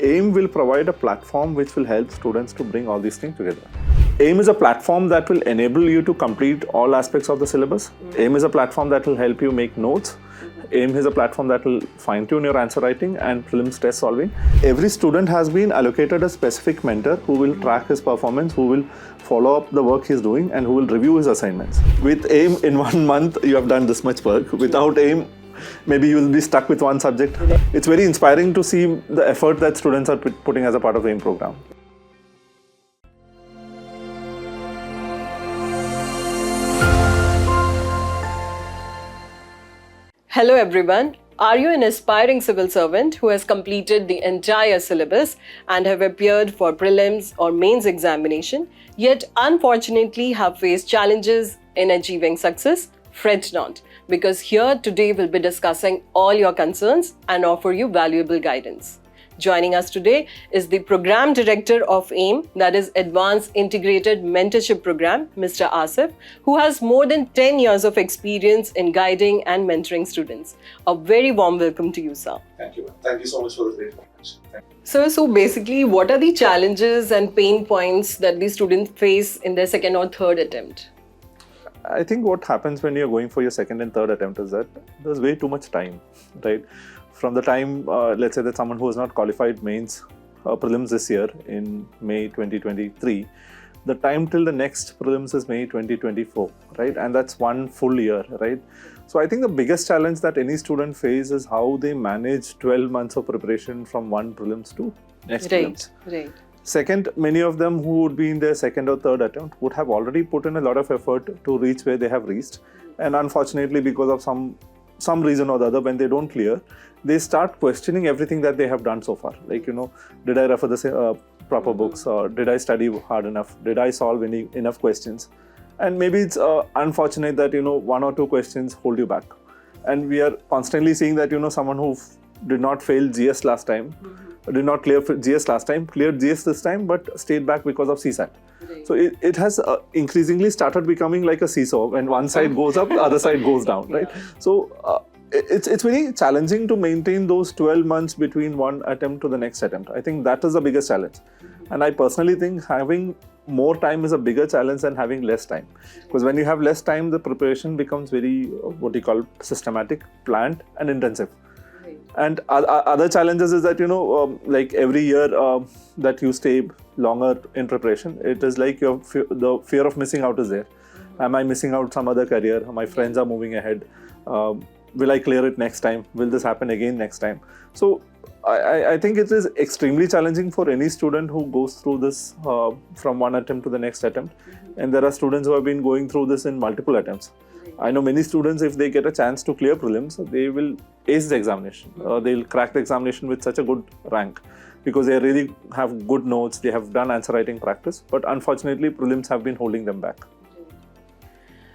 AIM will provide a platform which will help students to bring all these things together. AIM is a platform that will enable you to complete all aspects of the syllabus. AIM is a platform that will help you make notes. AIM is a platform that will fine-tune your answer writing and prelims test solving. Every student has been allocated a specific mentor who will track his performance, who will follow up the work he's doing, and who will review his assignments. With AIM, in 1 month, you have done this much work. Without AIM, maybe you will be stuck with one subject. It's very inspiring to see the effort that students are putting as a part of the AIM program. Hello everyone. Are you an aspiring civil servant who has completed the entire syllabus and have appeared for prelims or mains examination, yet unfortunately have faced challenges in achieving success? Fret not, because here today we'll be discussing all your concerns and offer you valuable guidance. Joining us today is the Program Director of AIM, that is Advanced Integrated Mentorship Program, Mr. Asif, who has more than 10 years of experience in guiding and mentoring students. A very warm welcome to you, sir. Thank you. Thank you so much for the great introduction. So basically, what are the challenges and pain points that the students face in their second or third attempt? I think what happens when you're going for your second and third attempt is that there's way too much time, right? From the time, let's say that someone who has not qualified mains prelims this year in May 2023, the time till the next prelims is May 2024, right? And that's 1 full year, right? So I think the biggest challenge that any student faces is how they manage 12 months of preparation from one prelims to next prelims. Right. Second, many of them who would be in their second or third attempt would have already put in a lot of effort to reach where they have reached. And unfortunately, because of some reason or the other, when they don't clear, they start questioning everything that they have done so far. Like, did I refer the proper books? Or did I study hard enough? Did I solve enough questions? And maybe it's unfortunate that, 1 or 2 questions hold you back. And we are constantly seeing that, someone who did not fail GS last time, did not clear GS last time, cleared GS this time, but stayed back because of CSAT. Right. So it has increasingly started becoming like a seesaw. When one side goes up, the other side goes down, right? So it's very challenging to maintain those 12 months between one attempt to the next attempt. I think that is the biggest challenge. And I personally think having more time is a bigger challenge than having less time. Because when you have less time, the preparation becomes very, systematic, planned and intensive. And other challenges is that, like every year that you stay longer in preparation, it is like the fear of missing out is there. Am I missing out some other career? My friends are moving ahead. Will I clear it next time? Will this happen again next time? So I think it is extremely challenging for any student who goes through this from one attempt to the next attempt. And there are students who have been going through this in multiple attempts. I know many students, if they get a chance to clear prelims, they will ace the examination. They'll crack the examination with such a good rank because they really have good notes, they have done answer writing practice, but unfortunately prelims have been holding them back.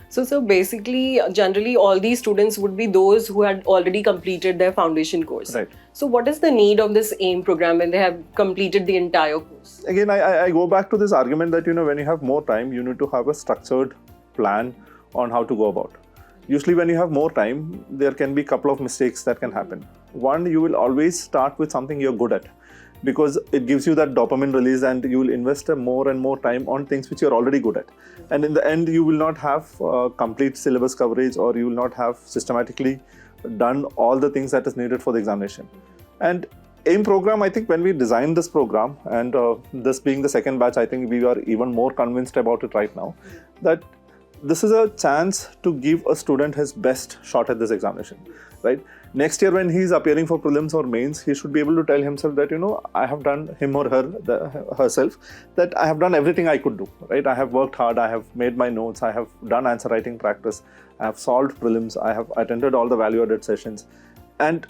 So basically, generally all these students would be those who had already completed their foundation course. Right. So what is the need of this AIM program when they have completed the entire course? Again, I go back to this argument that, when you have more time, you need to have a structured plan on how to go about. Usually when you have more time, there can be a couple of mistakes that can happen. One, you will always start with something you're good at because it gives you that dopamine release and you will invest more and more time on things which you're already good at. And in the end, you will not have complete syllabus coverage or you will not have systematically done all the things that is needed for the examination. And AIM program, I think when we designed this program and this being the second batch, I think we are even more convinced about it right now that this is a chance to give a student his best shot at this examination, right? Next year when he's appearing for prelims or mains, he should be able to tell himself that, I have done him or herself, that I have done everything I could do, right? I have worked hard, I have made my notes, I have done answer writing practice, I have solved prelims, I have attended all the value-added sessions. And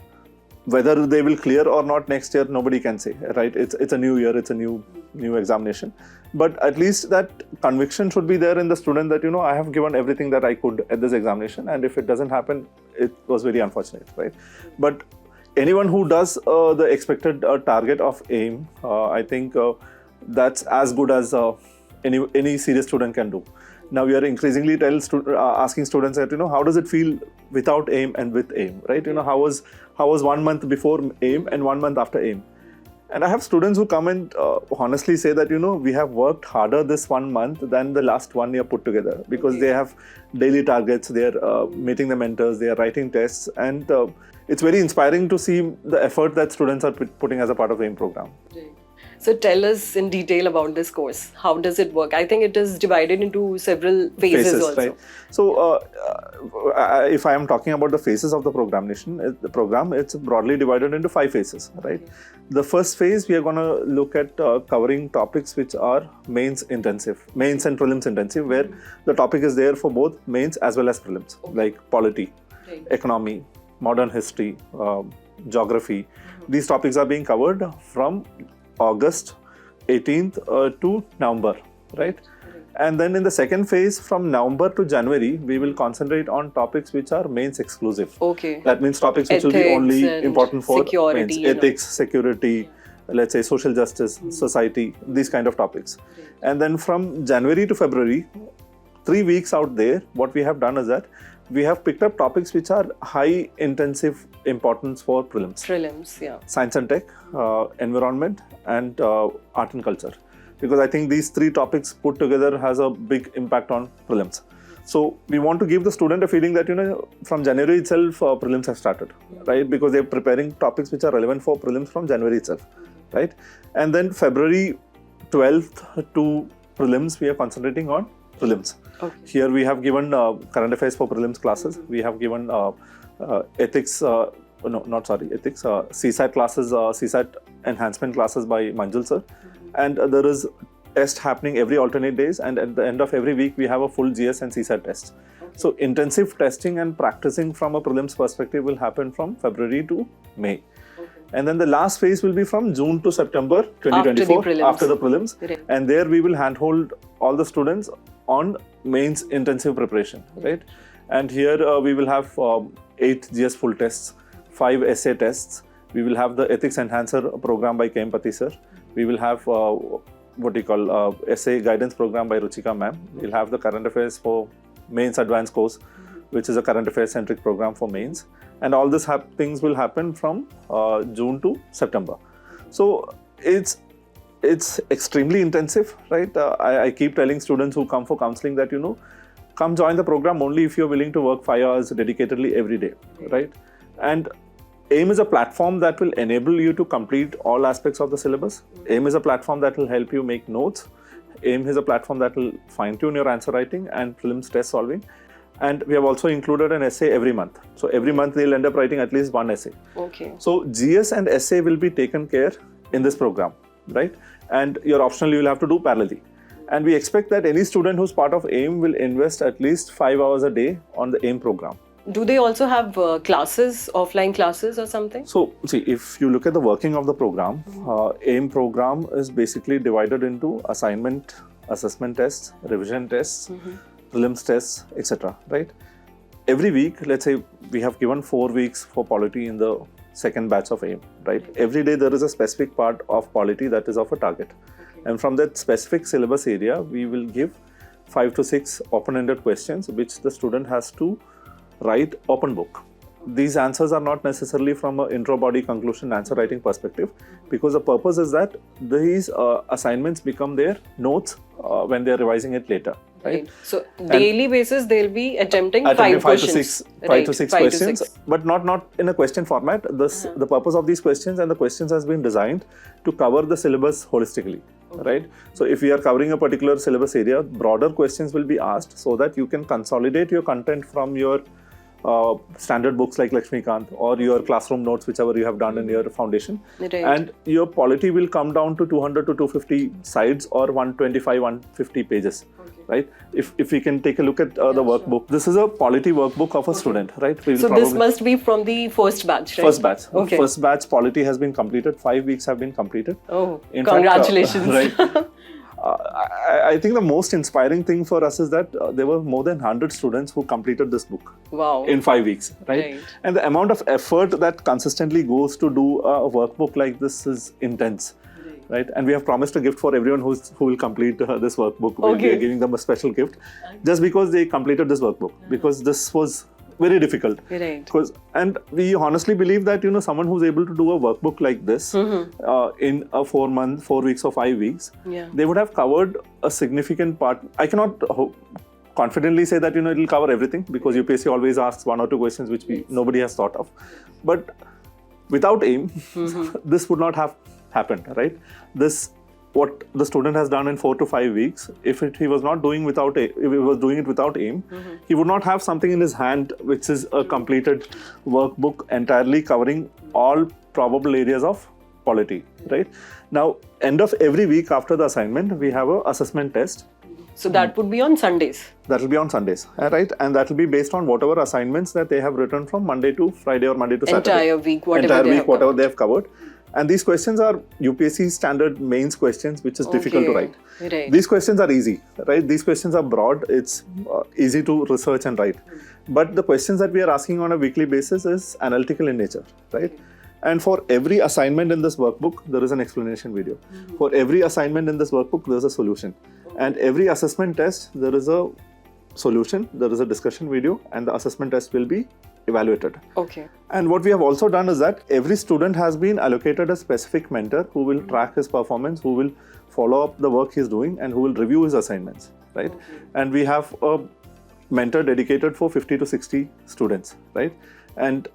whether they will clear or not next year, nobody can say, right? It's a new year, it's a new examination. But at least that conviction should be there in the student that, I have given everything that I could at this examination. And if it doesn't happen, it was very unfortunate, right? But anyone who does the expected target of AIM, I think that's as good as any serious student can do. Now we are increasingly asking students that, how does it feel without AIM and with AIM, right? How was 1 month before AIM and 1 month after AIM? And I have students who come and honestly say that, we have worked harder this 1 month than the last 1 year put together, because they have daily targets, they are meeting the mentors, they are writing tests, and it's very inspiring to see the effort that students are putting as a part of the AIM program. So tell us in detail about this course. How does it work? I think it is divided into several phases also. Right. So if I am talking about the phases of the program, it's broadly divided into 5 phases, right? The first phase, we are going to look at covering topics which are mains and prelims intensive, where the topic is there for both mains as well as prelims, like polity, economy, modern history, geography. These topics are being covered from August 18th to November, right? And then in the second phase, from November to January, we will concentrate on topics which are mains exclusive. Okay. That means topics which will be only important for security, mains. Ethics, security, let's say social justice, society, these kind of topics. And then from January to February, 3 weeks out there, what we have done is that we have picked up topics which are high intensive importance for prelims. Science and tech, environment, and art and culture. Because I think these 3 topics put together has a big impact on prelims. So we want to give the student a feeling that, from January itself, prelims have started, right? Because they're preparing topics which are relevant for prelims from January itself, right? And then February 12th to prelims, we are concentrating on prelims. Okay. Here we have given current affairs for prelims classes. We have given ethics, CSAT classes, CSAT enhancement classes by Manjul Sir. And there is test happening every alternate days, and at the end of every week we have a full GS and CSAT test. So intensive testing and practicing from a prelims perspective will happen from February to May. And then the last phase will be from June to September 2024, after the prelims. And there we will handhold all the students on mains intensive preparation, right? And here we will have 8 GS full tests, 5 essay tests. We will have the ethics enhancer program by KM Pati Sir. We will have essay guidance program by Ruchika ma'am. We'll have the current affairs for mains advanced course, which is a current affairs centric program for mains. And all these things will happen from June to September. So it's extremely intensive, right? I keep telling students who come for counseling that, come join the program only if you're willing to work 5 hours dedicatedly every day, right? And AIM is a platform that will enable you to complete all aspects of the syllabus. AIM is a platform that will help you make notes. AIM is a platform that will fine-tune your answer writing and prelims test solving. And we have also included an essay every month. So every month they'll end up writing at least 1 essay. Okay. So GS and essay will be taken care in this program, right? And your optional you will have to do parallelly. And we expect that any student who's part of AIM will invest at least 5 hours a day on the AIM program. Do they also have classes, offline classes or something? So, see, if you look at the working of the program, AIM program is basically divided into assignment, assessment tests, revision tests, prelims tests, etc. Right? Every week, let's say we have given 4 weeks for polity in the second batch of AIM. Right? Every day there is a specific part of polity that is of a target. And from that specific syllabus area, we will give 5 to 6 open-ended questions which the student has to write open book. These answers are not necessarily from an intro body conclusion answer writing perspective, because the purpose is that these assignments become their notes when they are revising it later. Right? So daily basis they'll be attempting 5 questions. 5 to 6 questions, but not in a question format. The purpose of these questions and the questions has been designed to cover the syllabus holistically. Right? So if we are covering a particular syllabus area, broader questions will be asked so that you can consolidate your content from your standard books like Lakshmikant or your classroom notes, whichever you have done in your foundation. Right. And your polity will come down to 200 to 250 sides or 125, 150 pages. Right? If we can take a look at the workbook, this is a polity workbook of a student, right? So this must be from the first batch, right? First batch. Okay. First batch polity has been completed. 5 weeks have been completed. Oh, congratulations. Right. I think the most inspiring thing for us is that there were more than 100 students who completed this book. Wow. In 5 weeks, right? And the amount of effort that consistently goes to do a workbook like this is intense. Right? And we have promised a gift for everyone who will complete this workbook. We are giving them a special gift just because they completed this workbook. Because this was very difficult. Right. And we honestly believe that, someone who's able to do a workbook like this in a 4 weeks or 5 weeks, they would have covered a significant part. I cannot confidently say that, it will cover everything, because UPSC always asks 1 or 2 questions which nobody has thought of. But without aim, this would not have happened, right? What the student has done in 4 to 5 weeks, if he was not doing if he was doing it without aim, he would not have something in his hand which is a completed workbook entirely covering all probable areas of polity, right? Now, end of every week after the assignment, we have an assessment test. So that would be on Sundays? That will be on Sundays, right? And that will be based on whatever assignments that they have written from Monday to Friday or Monday to Saturday. Entire week, whatever they have covered. And these questions are UPSC standard mains questions, which is difficult to write. Right. These questions are easy, right? These questions are broad. It's easy to research and write. But the questions that we are asking on a weekly basis is analytical in nature, right? And for every assignment in this workbook, there is an explanation video. For every assignment in this workbook, there is a solution. And every assessment test, there is a solution, there is a discussion video, and the assessment test will be evaluated. Okay. And what we have also done is that every student has been allocated a specific mentor who will track his performance, who will follow up the work he's doing, and who will review his assignments, right? And we have a mentor dedicated for 50 to 60 students, right? And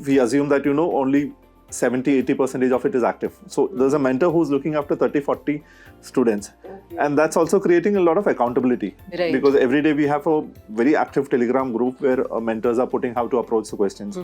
we assume that, only 70-80% of it is active. So there's a mentor who's looking after 30-40 students. And that's also creating a lot of accountability. Right. Because every day we have a very active Telegram group where mentors are putting how to approach the questions.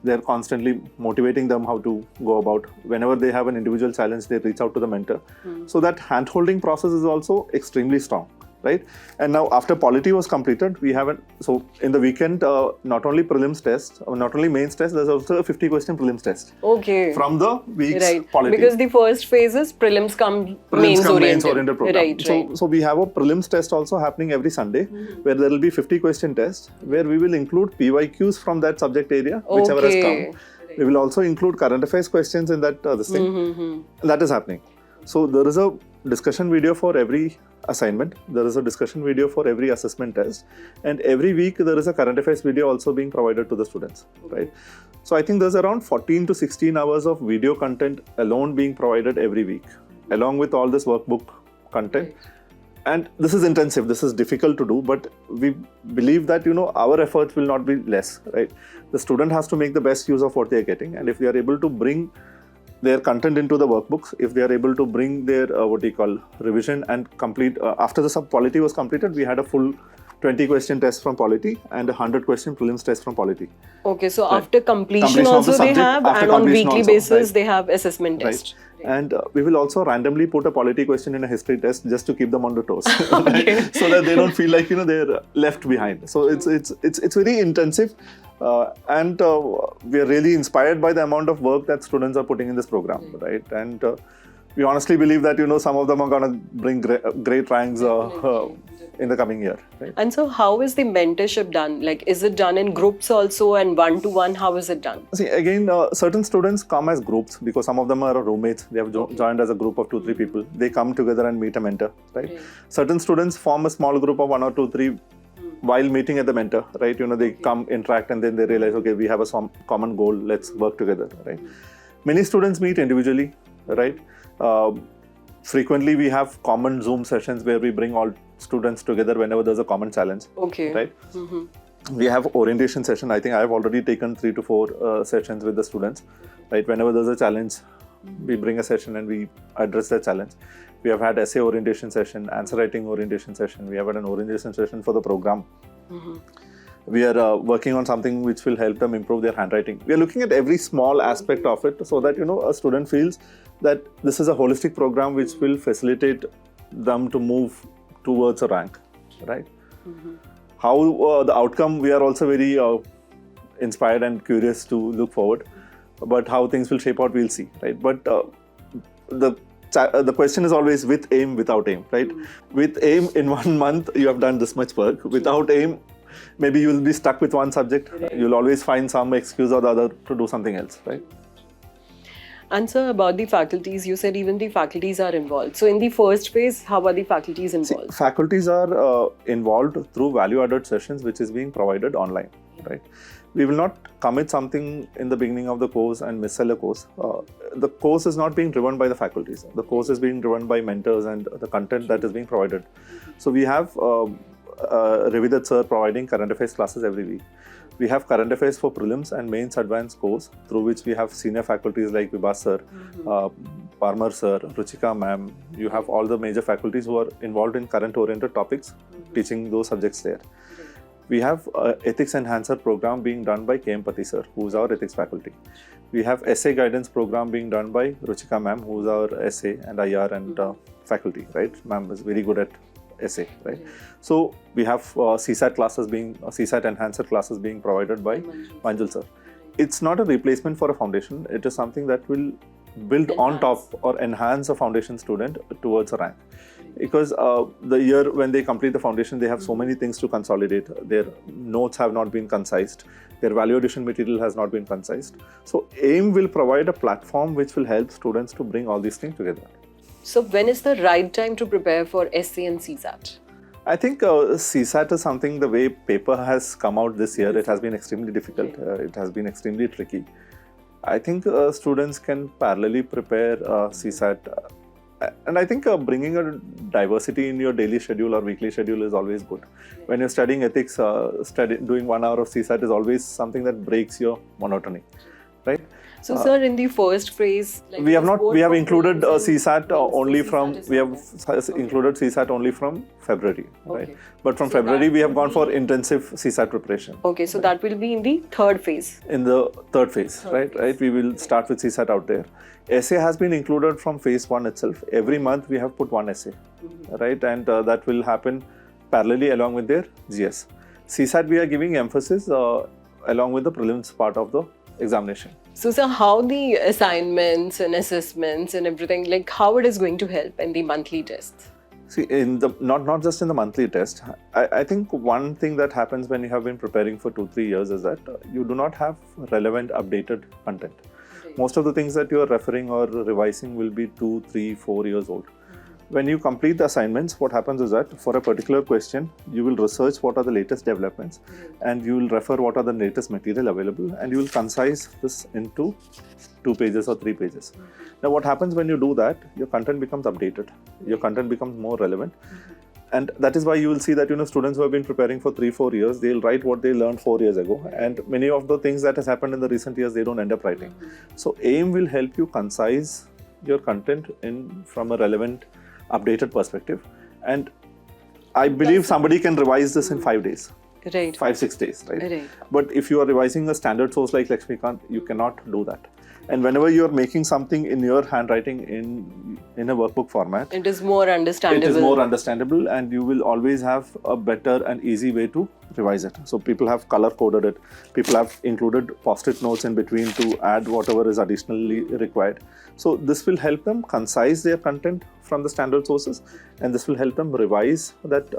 They're constantly motivating them how to go about. Whenever they have an individual challenge, they reach out to the mentor. So that hand-holding process is also extremely strong. Right? And now after polity was completed, we have so in the weekend, not only prelims test, or not only mains test, there's also a 50 question prelims test. Okay. From the week's polity. Because the first phase is prelims come mains oriented program. Right. So we have a prelims test also happening every Sunday, where there will be 50 question test, where we will include PYQs from that subject area, whichever has come. We will also include current affairs questions in that this thing. That is happening. So there is a discussion video for every assignment. There is a discussion video for every assessment test. And every week there is a current affairs video also being provided to the students, right? So I think there's around 14 to 16 hours of video content alone being provided every week, along with all this workbook content. And this is intensive, this is difficult to do, but we believe that, our efforts will not be less, right? The student has to make the best use of what they are getting. And if they are able to bring their content into the workbooks, if they are able to bring their revision and complete, after the polity was completed, we had a full 20 question test from polity and a 100 question prelims test from polity. Okay, so after completion also they have, and on weekly basis they have assessment test. And we will also randomly put a polity question in a history test just to keep them on the toes, right? So that they don't feel like they're left behind. So it's very intensive. And we are really inspired by the amount of work that students are putting in this program, right? And we honestly believe that some of them are going to bring great ranks in the coming year, right? And so how is the mentorship done? Like, is it done in groups also and one-to-one? How is it done? See, again, certain students come as groups because some of them are roommates. They have joined as a group of 2-3 people. They come together and meet a mentor, right? Certain students form a small group of 1 or 2, 3 while meeting at the mentor, right? They come, interact, and then they realize, okay, we have a common goal, let's work together, right? Many students meet individually, right? Frequently, we have common Zoom sessions where we bring all students together whenever there's a common challenge, right? We have orientation session. I think I have already taken 3 to 4 sessions with the students, right? Whenever there's a challenge, we bring a session and we address that challenge. We have had essay orientation session, answer writing orientation session. We have had an orientation session for the program. We are working on something which will help them improve their handwriting. We are looking at every small aspect of it so that, a student feels that this is a holistic program which will facilitate them to move towards a rank, right? How the outcome, we are also very inspired and curious to look forward. But how things will shape out, we'll see, right? But the question is always with aim, without aim, right? With aim, in 1 month, you have done this much work. Without aim, maybe you will be stuck with one subject. You'll always find some excuse or the other to do something else, right? And sir, about the faculties, you said even the faculties are involved. So in the first phase, how are the faculties involved? See, faculties are involved through value-added sessions which is being provided online. right? We will not commit something in the beginning of the course and missell a course. The course is not being driven by the faculties. The course is being driven by mentors and the content that is being provided. So we have Ravidat Sir providing current affairs classes every week. We have current affairs for prelims and mains advanced course, through which we have senior faculties like Vibhas Sir, Parmar Sir, Ruchika Ma'am. You have all the major faculties who are involved in current oriented topics, teaching those subjects there. We have ethics enhancer program being done by KM Pati Sir, who is our ethics faculty. We have essay guidance program being done by Ruchika Ma'am, who is our essay and IR and faculty, right? Ma'am is very good at essay, right? So we have CSAT enhancer classes being provided by Manjul Sir. It's not a replacement for a foundation. It is something that will build on top or enhance a foundation student towards a rank. Because the year when they complete the foundation, they have so many things to consolidate. Their notes have not been concised. Their value addition material has not been concised. So AIM will provide a platform which will help students to bring all these things together. So when is the right time to prepare for SC and CSAT? I think CSAT is something, the way paper has come out this year, it has been extremely difficult. It has been extremely tricky. I think students can parallelly prepare CSAT. And I think bringing a diversity in your daily schedule or weekly schedule is always good. When you're studying ethics, doing 1 hour of CSAT is always something that breaks your monotony, right? So, sir, in the first phase, we have included CSAT only from included CSAT only from February, right? But from February we have gone for intensive CSAT preparation. Okay, so that will be in the third phase. In the third phase, right? We will start with CSAT out there. Essay has been included from phase 1 itself. Every month we have put one essay, right? And that will happen parallelly along with their GS. CSAT we are giving emphasis along with the prelims part of the examination. So, sir, how the assignments and assessments and everything, like how it is going to help in the monthly tests? See, in the not just in the monthly test, I think one thing that happens when you have been preparing for 2-3 years is that you do not have relevant updated content. Most of the things that you are referring or revising will be 2, 3, 4 years old. When you complete the assignments, what happens is that for a particular question, you will research what are the latest developments and you will refer what are the latest material available and you will concise this into 2 pages or 3 pages. Now what happens when you do that, your content becomes updated, your content becomes more relevant. And that is why you will see that students who have been preparing for 3-4 years, they'll write what they learned 4 years ago. And many of the things that has happened in the recent years, they don't end up writing. So AIM will help you concise your content from a relevant updated perspective, and I believe somebody can revise this in 5 days, right? 5-6 days, right? But if you are revising a standard source like Lakshmikant, you cannot do that. And whenever you are making something in your handwriting in a workbook format, it is more understandable. It is more understandable, and you will always have a better and easy way to revise it. So people have color coded it. People have included post-it notes in between to add whatever is additionally required. So this will help them concise their content from the standard sources, and this will help them revise that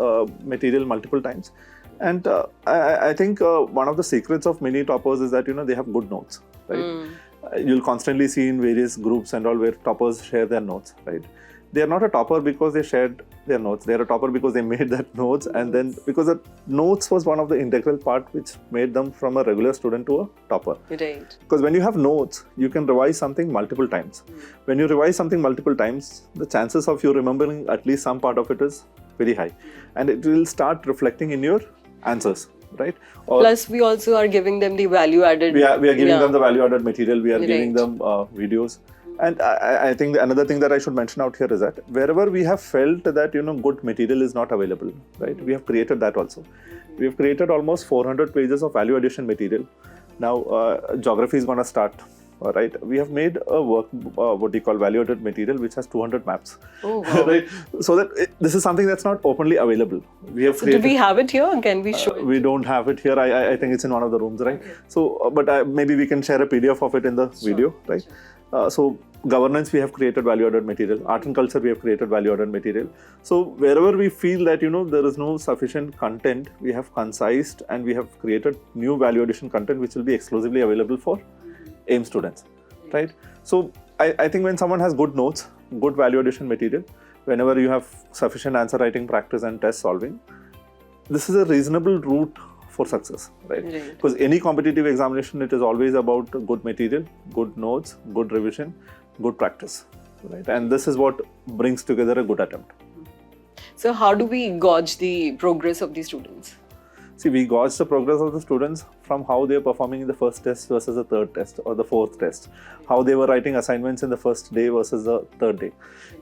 material multiple times. And I think one of the secrets of many toppers is that they have good notes, right? You'll constantly see in various groups and all where toppers share their notes, right? They are not a topper because they shared their notes. They are a topper because they made that notes, and then because the notes was one of the integral part which made them from a regular student to a topper. Right. Because when you have notes, you can revise something multiple times. When you revise something multiple times, the chances of you remembering at least some part of it is very high, and it will start reflecting in your answers. Right? Plus, we also are giving them the value added. We are giving them the value added material. We are giving them videos. And I think another thing that I should mention out here is that wherever we have felt that good material is not available, right? We have created that also. We have created almost 400 pages of value addition material. Now geography is going to start. All right, we have made a what do you call value added material which has 200 maps. Oh, wow. Right? So that this is something that's not openly available. We have do we have it here? Can we show it? We don't have it here. I think it's in one of the rooms, right? Okay. So, but maybe we can share a PDF of it in the video, right? So governance, we have created value added material. Art and culture, we have created value added material. So wherever we feel that there is no sufficient content, we have concised and we have created new value addition content which will be exclusively available for AIM students, right? So I think when someone has good notes, good value addition material, whenever you have sufficient answer writing practice and test solving, this is a reasonable route for success, right? Right. Because any competitive examination, it is always about good material, good notes, good revision, good practice, right? And this is what brings together a good attempt. So how do we gauge the progress of the students? See, we gauge the progress of the students from how they are performing in the first test versus the third test or the fourth test. How they were writing assignments in the first day versus the third day.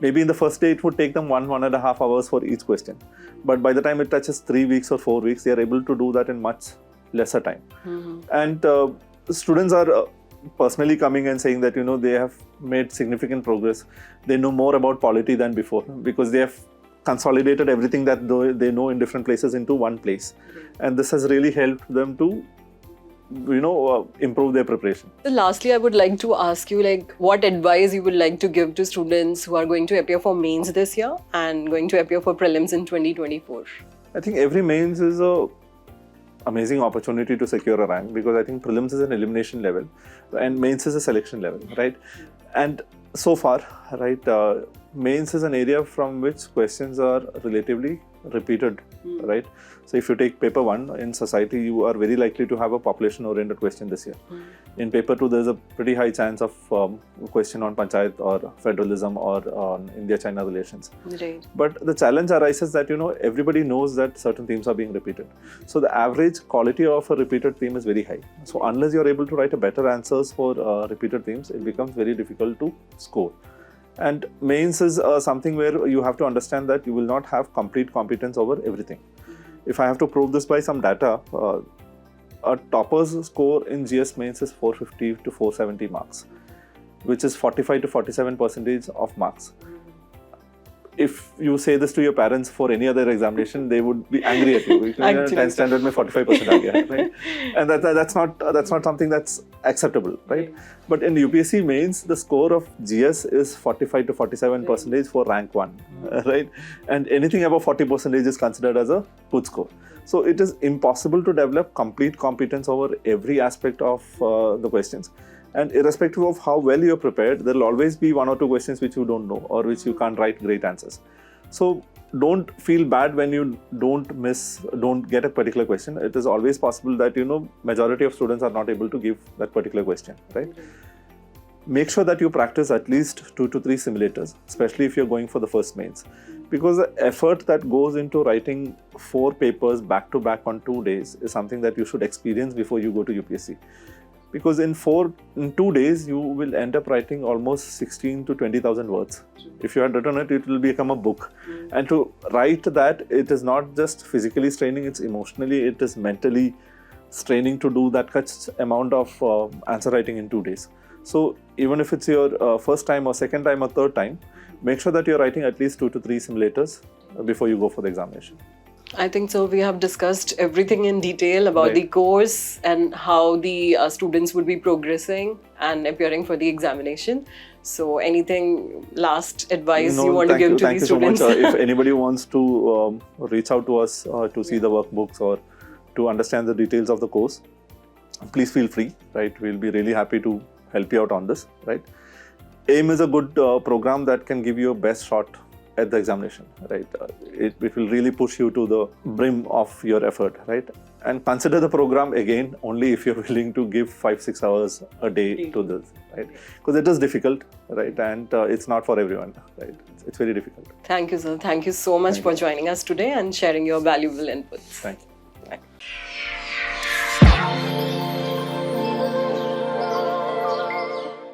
Maybe in the first day, it would take them 1.5 hours for each question. But by the time it touches 3 weeks or 4 weeks, they are able to do that in much lesser time. And students are personally coming and saying that, they have made significant progress. They know more about polity than before because they have consolidated everything that they know in different places into one place. And this has really helped them to, improve their preparation. So lastly, I would like to ask you, what advice you would like to give to students who are going to appear for mains this year and going to appear for prelims in 2024? I think every mains is a amazing opportunity to secure a rank because I think prelims is an elimination level and mains is a selection level, right? And so far, right, mains is an area from which questions are relatively repeated, right? So if you take paper 1 in society, you are very likely to have a population oriented question this year. In paper 2, there's a pretty high chance of a question on panchayat or federalism or on India-China relations. Right. But the challenge arises that, everybody knows that certain themes are being repeated. So the average quality of a repeated theme is very high. So unless you're able to write a better answers for repeated themes, it becomes very difficult to score. And mains is something where you have to understand that you will not have complete competence over everything. If I have to prove this by some data, a topper's score in GS mains is 450 to 470 marks, which is 45 to 47% of marks. If you say this to your parents for any other examination, they would be angry at you. 10th standard mein 45% aa gaya, right? And that's not something that's acceptable, right? But in UPSC mains, the score of GS is 45 to 47% for rank 1, right? And anything above 40% is considered as a good score. So it is impossible to develop complete competence over every aspect of the questions. And irrespective of how well you're prepared, there will always be 1 or 2 questions which you don't know or which you can't write great answers. So don't feel bad when you don't get a particular question. It is always possible that, majority of students are not able to give that particular question, right? Make sure that you practice at least 2 to 3 simulators, especially if you're going for the first mains. Because the effort that goes into writing 4 papers back to back on 2 days is something that you should experience before you go to UPSC. Because in 2 days, you will end up writing almost 16 to 20,000 words. If you had written it, it will become a book. And to write that, it is not just physically straining, it's emotionally, it is mentally straining to do that such amount of answer writing in 2 days. So even if it's your first time or second time or third time, make sure that you're writing at least 2 to 3 simulators before you go for the examination. I think so. We have discussed everything in detail about the course and how the students would be progressing and appearing for the examination. So anything last advice you want to give to the students? Thank you so much. If anybody wants to reach out to us to see the workbooks or to understand the details of the course, please feel free, right? We'll be really happy to help you out on this, right? AIM is a good program that can give you a best shot at the examination, right? It will really push you to the brim of your effort, right? And consider the program again only if you're willing to give 5-6 hours a day to this, right? Because it is difficult, right? And it's not for everyone, right? It's very difficult. Thank you, sir. Thank you so much for joining us today and sharing your valuable inputs. Thank you.